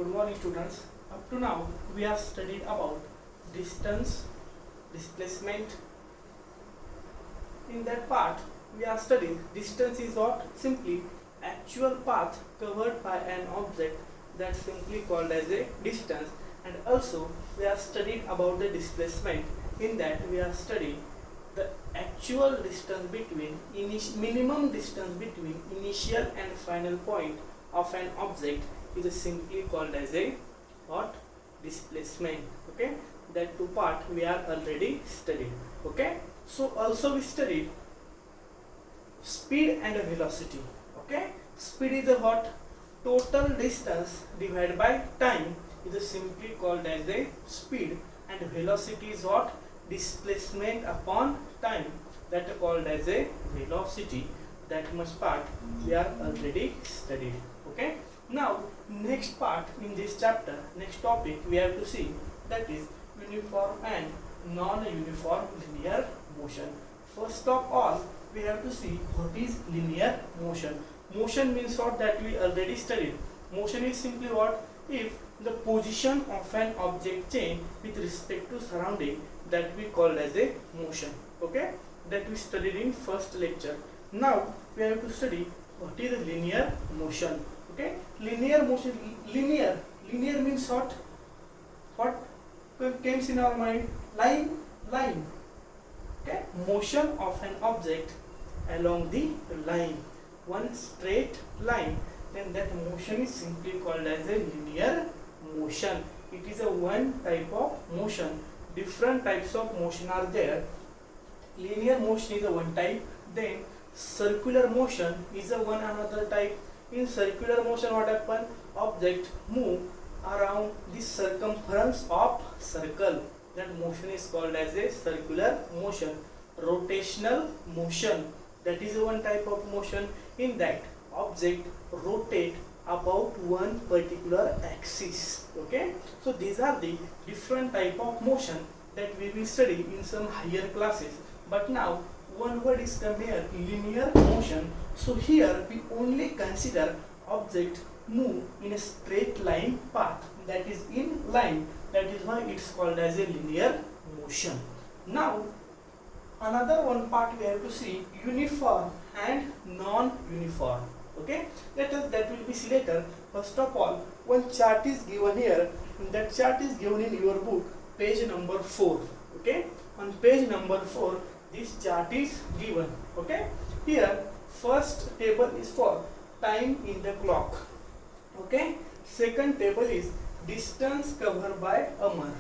Good morning, students. Up to now, we have studied about distance, displacement. In that part, we have studied distance is what? Simply actual path covered by an object, that's simply called as a distance. And also, we have studied about the displacement. In that, we have studied the actual distance between minimum distance between initial and final point of an object is simply called as a what? Displacement. Okay, that two part we are already studied. Okay, so also we studied speed and velocity. Okay, speed is a what? Total distance divided by time is simply called as a speed, and velocity is what? Displacement upon time, that is called as a velocity. That much part we are already studied. Okay, now next part in this chapter, next topic we have to see, that is uniform and non-uniform linear motion. First of all, we have to see what is linear motion. Motion means what? That we already studied. Motion is simply what? If the position of an object change with respect to surrounding, that we call as a motion. Okay, that we studied in first lecture. Now we have to study what is linear motion. Okay, linear motion. Linear means what? What comes in our mind? Line. Okay, motion of an object along the line, one straight line, then that motion is simply called as a linear motion. It is a one type of motion. Different types of motion are there. Linear motion is a one type, then circular motion is a one another type. In circular motion, what happen? Object move around the circumference of circle. That motion is called as a circular motion. Rotational motion, that is one type of motion. In that, object rotate about one particular axis. Okay, so these are the different type of motion that we will study in some higher classes. But now one word is come here, linear motion. So here we only consider object move in a straight line path, that is in line. That is why it's called as a linear motion. Now another one part we have to see, uniform and non-uniform. Okay, that will be see later. First of all, one chart is given here. That chart is given in your book, page number 4. Okay, on page number 4, this chart is given. Okay, here first table is for time in the clock. Okay, second table is distance covered by Amar.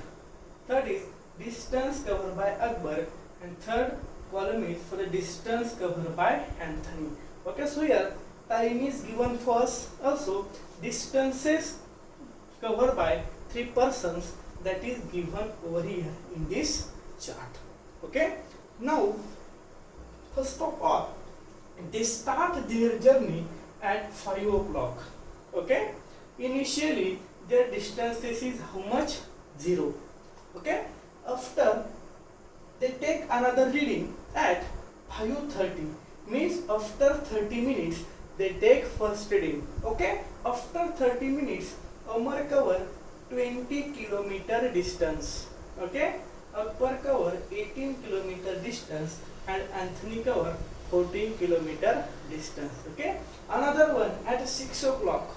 Third is distance covered by Akbar, and third column is for the distance covered by Anthony. Okay, so here time is given first, also distances covered by 3 persons, that is given over here in this chart. Okay, now first of all, they start their journey at 5 o'clock. Okay, initially their distances is how much? 0. Okay, after they take another reading at 5:30, means after 30 minutes they take first reading. Okay, after 30 minutes Amar cover 20 kilometer distance. Okay, Akbar cover 18 kilometer distance, and Anthony cover 14 kilometer distance. Okay, another one at 6 o'clock.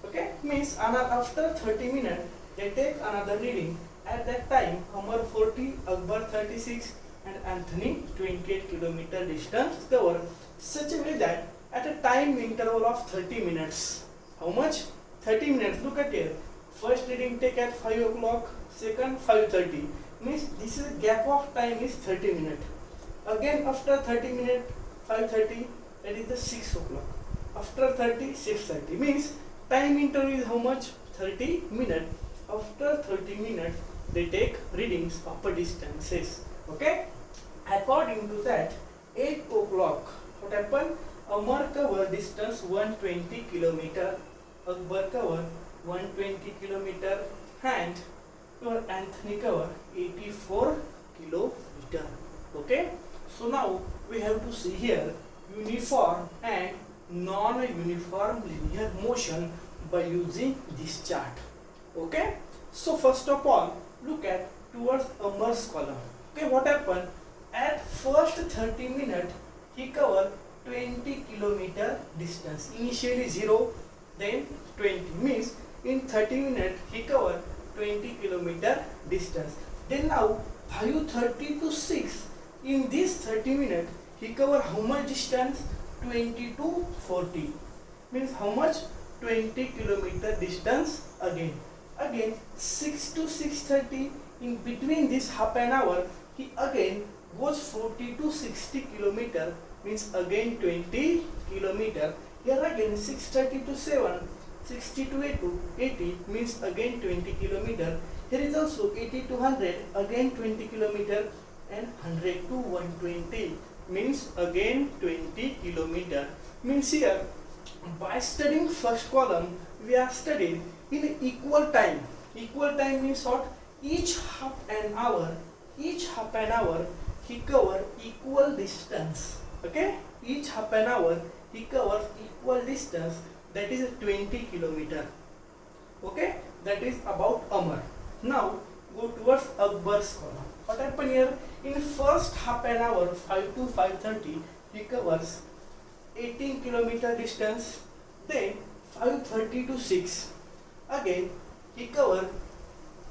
Okay, means after 30 minutes they take another reading. At that time Amar 40, Akbar 36, and Anthony 28 kilometer distance cover, such a way that at a time interval of 30 minutes. How much? 30 minutes. Look at here. First reading take at 5 o'clock, second 5:30. Means this is gap of time is 30 minutes. Again after 30 minutes, 5:30, that is the 6 o'clock. After 30, 6:30. Means time interval is how much? 30 minutes. After 30 minutes, they take readings of distances. Okay? According to that, 8 o'clock, what happened? Amar cover distance 120 kilometer, Akbar cover 120 kilometer, and your Anthony cover 84 kilometer. Okay, so now we have to see here uniform and non-uniform linear motion by using this chart. Okay, so first of all, look at towards Amar's column. Okay, what happened? At first 30 minutes, he covered 20 kilometer distance. Initially 0, then 20. Means in 30 minutes, he covered 20 kilometer distance. Then now 5:30 to 6. In this 30 minutes, he covered how much distance? 20 to 40. Means how much? 20 kilometer distance again. Again 6 to 6:30, in between this half an hour he again goes 40 to 60 kilometer, means again 20 kilometer. Here again 6:30 to 7, 60 to 80 means again 20 kilometer. Here is also 80 to 100, again 20 kilometer, and 100 to 120 means again 20 kilometer. Means here by studying first column we are studied in equal time. Equal time means what? Each half an hour he covers equal distance. Okay, each half an hour he covers equal distance, that is 20 kilometer. Okay, that is about Amar. Now go towards Akbar's column. What happened here? In first half an hour 5 to 5:30 he covers 18 kilometer distance. Then 5:30 to 6, again he covered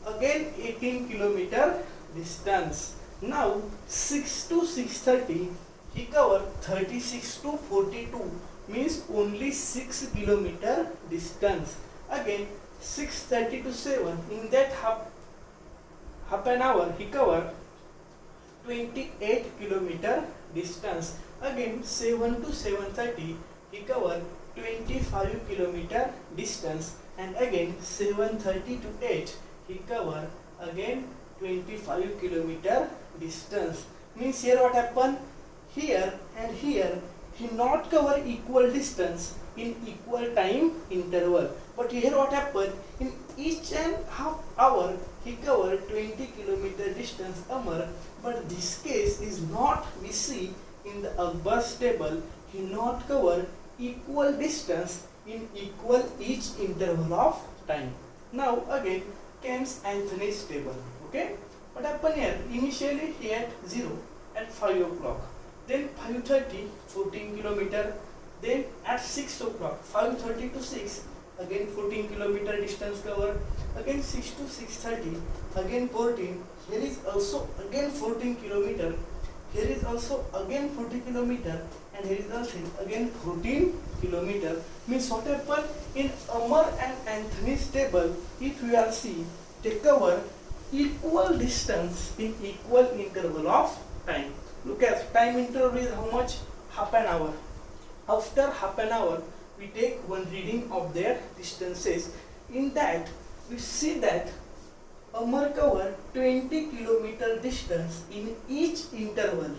again 18 kilometer distance. Now 6 to 6:30 he covered 36 to 42, means only 6 kilometer distance. Again 6:30 to 7, in that half an hour he covered 28 kilometer distance. Again 7 to 7:30 he covered 25 kilometer distance, and again 7:30 to 8 he covered again 25 kilometer distance. Means here what happened? Here and here he not cover equal distance in equal time interval, but here what happened? In each and half hour he covered 20 kilometer distance Amar, but this case is not we see in the Akbar's table. He not cover equal distance in equal each interval of time. Now again comes Anthony's table. Okay, what happened here? Initially he had 0 at 5 o'clock, then 5:30 14 kilometer, then at 6 o'clock 5:30 to 6, again 14 kilometer distance cover, again 6 to 6:30 again 14. Here is also again 14 kilometer, here is also again 40 kilometer, and here is also again 14 kilometer. Means what happened in Amar and Anthony's table? If we are see, they cover equal distance in equal interval of time. Look at time interval is how much? Half an hour. After half an hour we take one reading of their distances. In that we see that Amar covered 20 kilometer distance in each interval.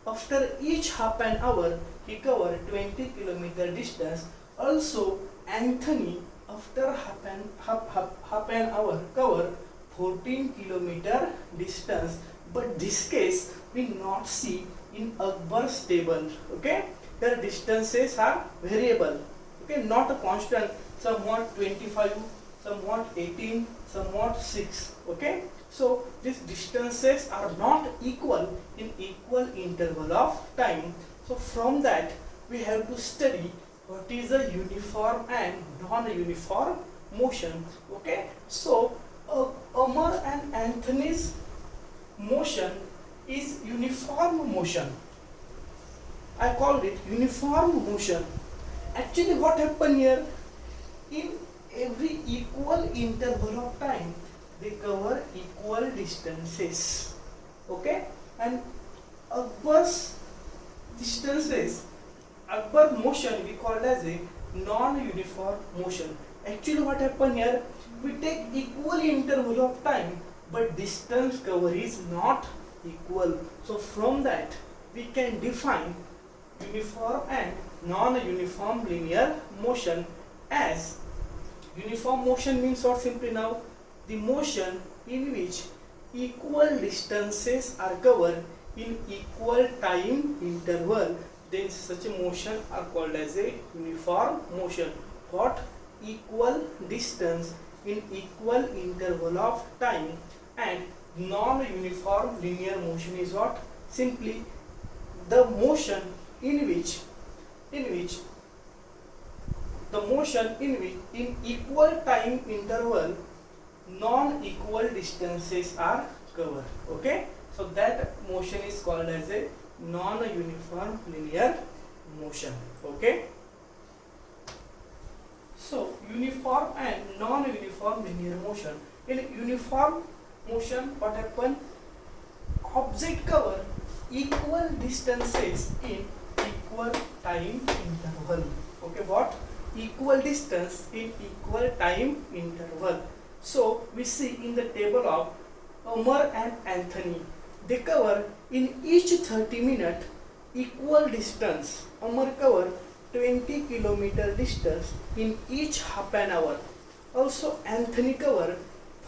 After each half an hour he covered 20 kilometer distance. Also Anthony after half an hour covered 14 kilometer distance, but this case we not see in Akbar's table. Okay, their distances are variable. Okay, not a constant. Somewhat 25, somewhat 18, somewhat 6. Okay, so these distances are not equal in equal interval of time. So from that we have to study what is a uniform and non-uniform motion. Okay, so Amar and Anthony's motion is uniform motion. I called it uniform motion. Actually what happened here? In every equal interval of time they cover equal distances. Okay, and Akbar's distances, Akbar motion we call as a non-uniform motion. Actually what happened here? We take equal interval of time, but distance cover is not equal. So from that we can define uniform and non-uniform linear motion as uniform motion means what? Simply now the motion in which equal distances are covered in equal time interval, then such a motion are called as a uniform motion. What? Equal distance in equal interval of time, and non-uniform linear motion is what? Simply the motion in which in equal time interval non-equal distances are covered. Okay, so that motion is called as a non-uniform linear motion. Okay, so uniform and non-uniform linear motion. In uniform motion, what happen? Object cover equal distances in equal time interval. Okay, what? Equal distance in equal time interval. So we see in the table of Amar and Anthony, they cover in each 30 minutes equal distance. Amar cover 20 kilometer distance in each half an hour. Also Anthony cover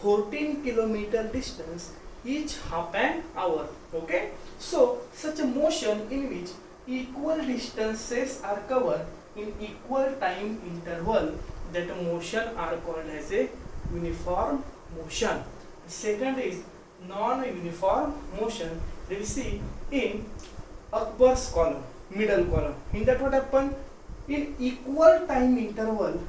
14 kilometer distance each half an hour. Okay, so such a motion in which equal distances are covered in equal time interval, that motion are called as a uniform motion. Second is non-uniform motion. We see in Akbar's column, middle column. In that what happen? In equal time interval,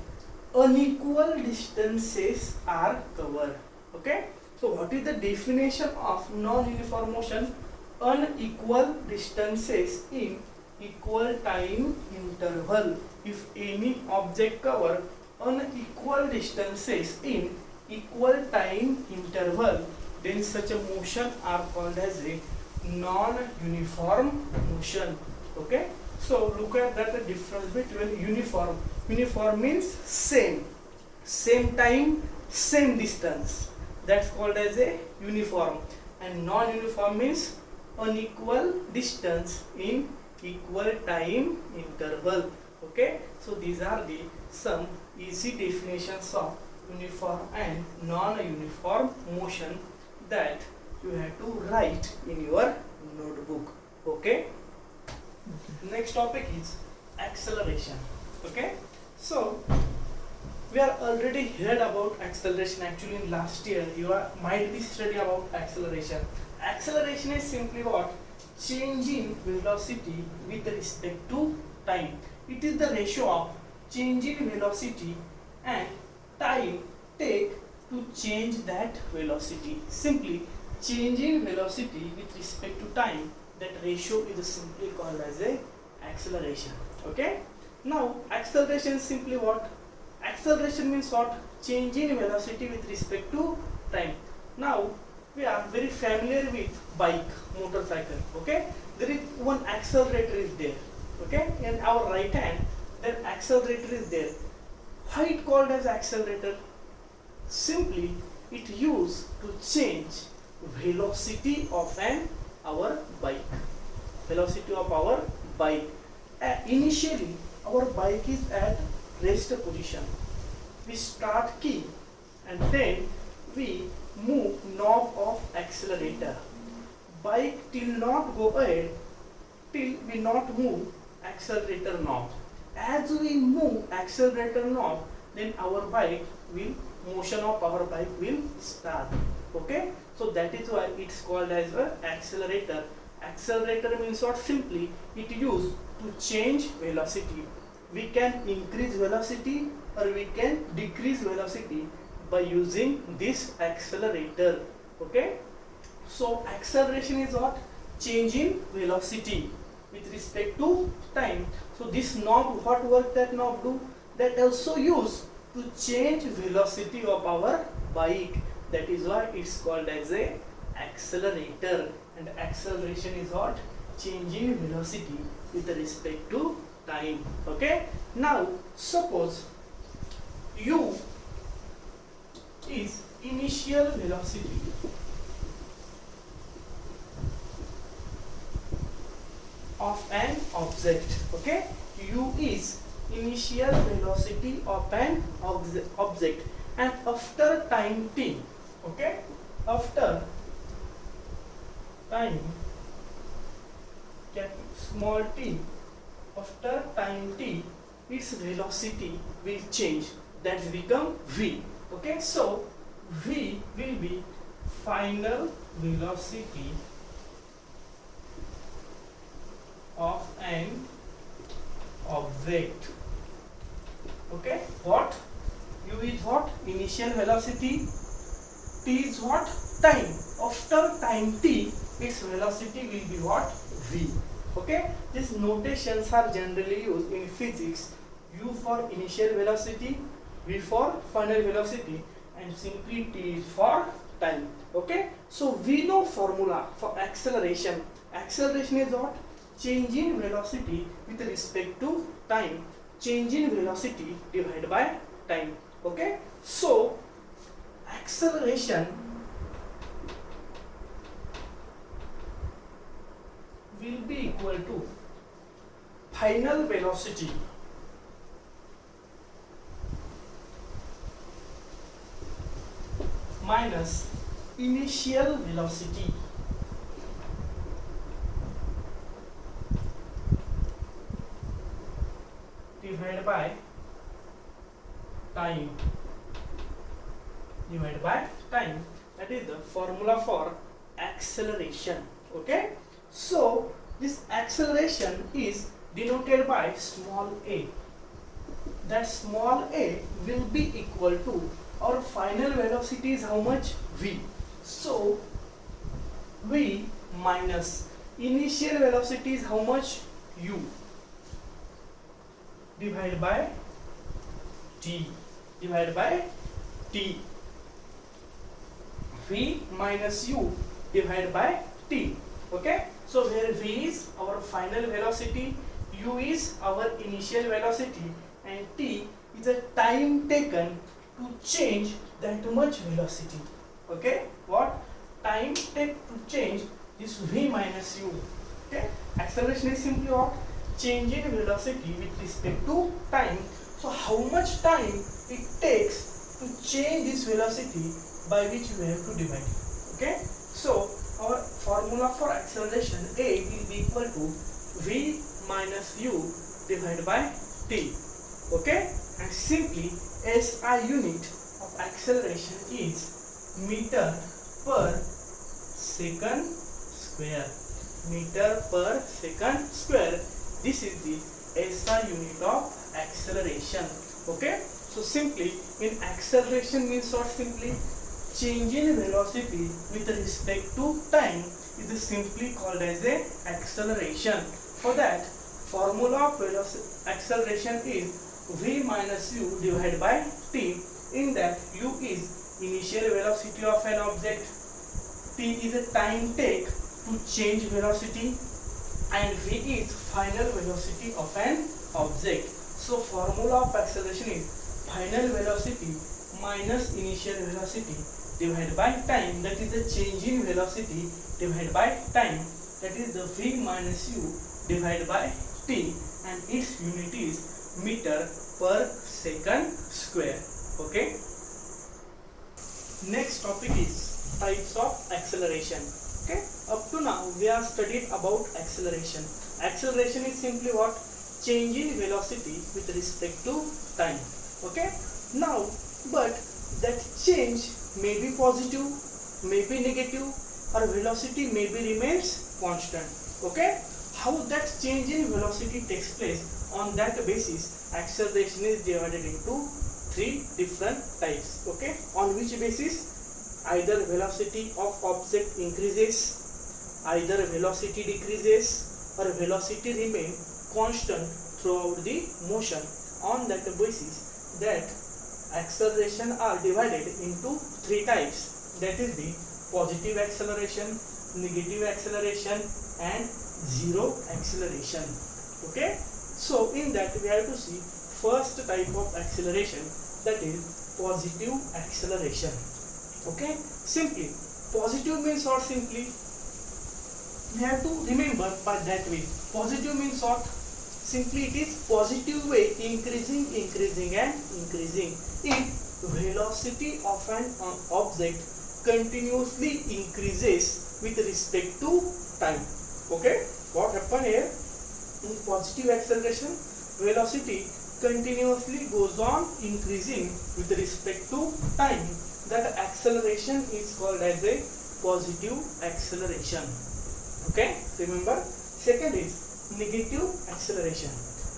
unequal distances are covered. Okay. So what is the definition of non-uniform motion? Unequal distances in equal time interval. If any object cover unequal distances in equal time interval, then such a motion are called as a non-uniform motion. Okay, so look at that, the difference between uniform. Uniform means same time, same distance. That's called as a uniform. And non-uniform means unequal distance in equal time interval. Okay, so these are the some easy definitions of uniform and non-uniform motion that you have to write in your notebook. Okay, next topic is acceleration. Okay, so we are already heard about acceleration. Actually in last year you might be studying about acceleration. Acceleration is simply what? Change in velocity with respect to time. It is the ratio of change in velocity and time take to change that velocity. Simply change in velocity with respect to time, that ratio is simply called as a acceleration. Okay, now acceleration is simply what? Acceleration means what? Change in velocity with respect to time. Now we are very familiar with bike, motorcycle. Okay, there is one accelerator is there. Okay, in our right hand, that accelerator is there. Why it called as accelerator? Simply it used to change velocity of our bike. Velocity of our bike. Initially our bike is at rest position. We start key and then we move knob of accelerator. Bike till not go ahead till we not move accelerator knob. As we move accelerator knob, then our bike will, motion of our bike will start. Okay, so that is why it's called as a accelerator. Accelerator means what? Simply it used to change velocity. We can increase velocity or we can decrease velocity by using this accelerator. Okay, so acceleration is what? Change in velocity with respect to time. So this knob, what work that knob do? That also used to change velocity of our bike. That is why it's called as a accelerator. And acceleration is what? Changing velocity with respect to time. Okay, now suppose u is initial velocity of an object. Okay, u is initial velocity of an object, and after time t, okay, after time small t, after time t, its velocity will change. That become v. Okay, so v will be final velocity of an object. Okay, what? U is what? Initial velocity. T is what? Time. After time t, its velocity will be what? V. Okay, these notations are generally used in physics. U for initial velocity, V for final velocity, and simply T is for time. Okay, so we know formula for acceleration. Acceleration is what? Change in velocity with respect to time. Change in velocity divided by time. Okay, so acceleration will be equal to final velocity minus initial velocity divided by time. That is the formula for acceleration. Okay, so this acceleration is denoted by small a. That small a will be equal to our final velocity is how much? V. So V minus initial velocity is how much? U divided by T. V minus U divided by T. Okay, so where V is our final velocity, U is our initial velocity, and T is the time taken to change that much velocity. Okay, what time take to change this V minus U. Okay, acceleration is simply what? Change in velocity with respect to time. So how much time it takes to change this velocity by which we have to divide. Okay, so our formula for acceleration A will be equal to V minus U divided by T. Okay, and simply SI unit of acceleration is meter per second square. This is the SI unit of acceleration. Okay, so simply in acceleration means what? Simply change in velocity with respect to time is simply called as a acceleration. For that, formula of acceleration is V minus U divided by T. In that, U is initial velocity of an object, T is a time take to change velocity, and V is final velocity of an object. So formula of acceleration is final velocity minus initial velocity divided by time, that is the change in velocity divided by time, that is the V minus U divided by T, and its unit is meter per second square. Okay, next topic is types of acceleration. Okay, up to now we have studied about acceleration. Acceleration is simply what? Change in velocity with respect to time. Okay, now but that change may be positive, may be negative, or velocity may be remains constant. Okay, how that change in velocity takes place, on that basis acceleration is divided into three different types. Okay, on which basis? Either velocity of object increases, either velocity decreases, or velocity remain constant throughout the motion. On that basis, that acceleration are divided into three types, that is the positive acceleration, negative acceleration, and zero acceleration. Okay, so in that we have to see first type of acceleration, that is positive acceleration. Okay, simply positive means what? Simply we have to remember by that way. Positive means what? Simply it is positive way, increasing and increasing. If velocity of an object continuously increases with respect to time. Okay, what happened here? In positive acceleration, velocity continuously goes on increasing with respect to time, that acceleration is called as a positive acceleration. Okay, remember. Second is negative acceleration.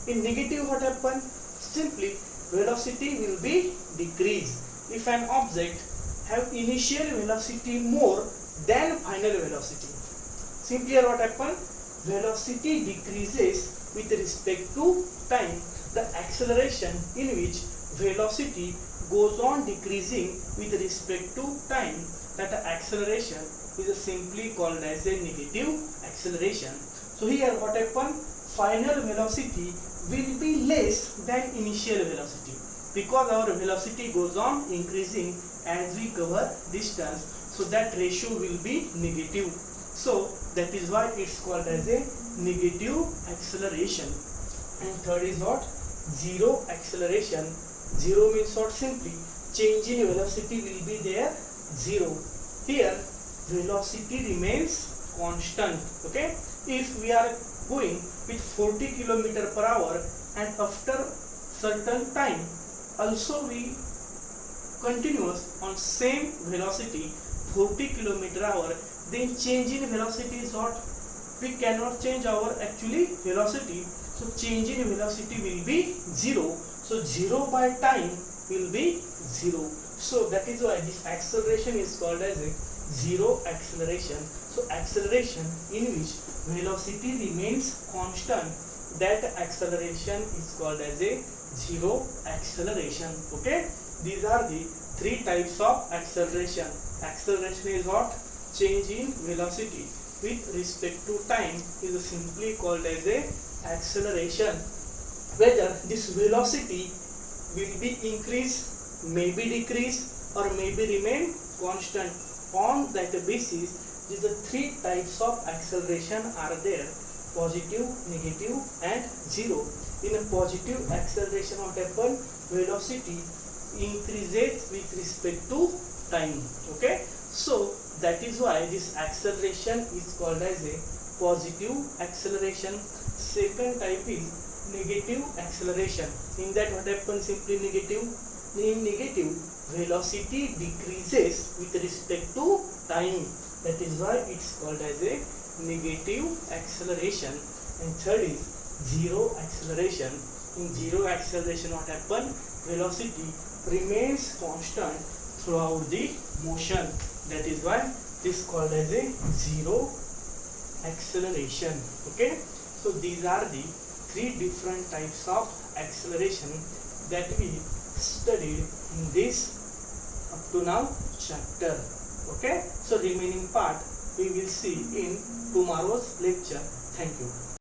In negative, what happen? Simply velocity will be decreased if an object have initial velocity more than final velocity. Simply here what happen? Velocity decreases with respect to time. The acceleration in which velocity goes on decreasing with respect to time, that acceleration is simply called as a negative acceleration. So here what happen? Final velocity will be less than initial velocity, because our velocity goes on increasing as we cover distance, so that ratio will be negative. So that is why it's called as a negative acceleration. And third is what? Zero acceleration. Zero means what? Simply change in velocity will be there, zero. Here velocity remains constant. Okay, if we are going with 40 km per hour and after certain time also we continuous on same velocity 40 km hour, then change in velocity is what? We cannot change our actually velocity, so change in velocity will be zero. So zero by time will be zero. So that is why this acceleration is called as a zero acceleration. So acceleration in which velocity remains constant, that acceleration is called as a zero acceleration. Okay, these are the three types of acceleration. Acceleration is what? Change in velocity with respect to time is simply called as a acceleration. Whether this velocity will be increased, maybe decrease, or maybe remain constant, on that basis these are three types of acceleration are there: positive, negative and zero. In a positive acceleration what happen? Velocity increases with respect to time. Okay, so that is why this acceleration is called as a positive acceleration. Second type is negative acceleration. In that what happens? Simply negative. In negative, velocity decreases with respect to time. That is why it's called as a negative acceleration. And third is zero acceleration. In zero acceleration what happens? Velocity remains constant throughout the motion. That is why this is called as a zero acceleration. Okay, so these are the three different types of acceleration that we studied in this up to now chapter. Okay, so remaining part we will see in tomorrow's lecture. Thank you.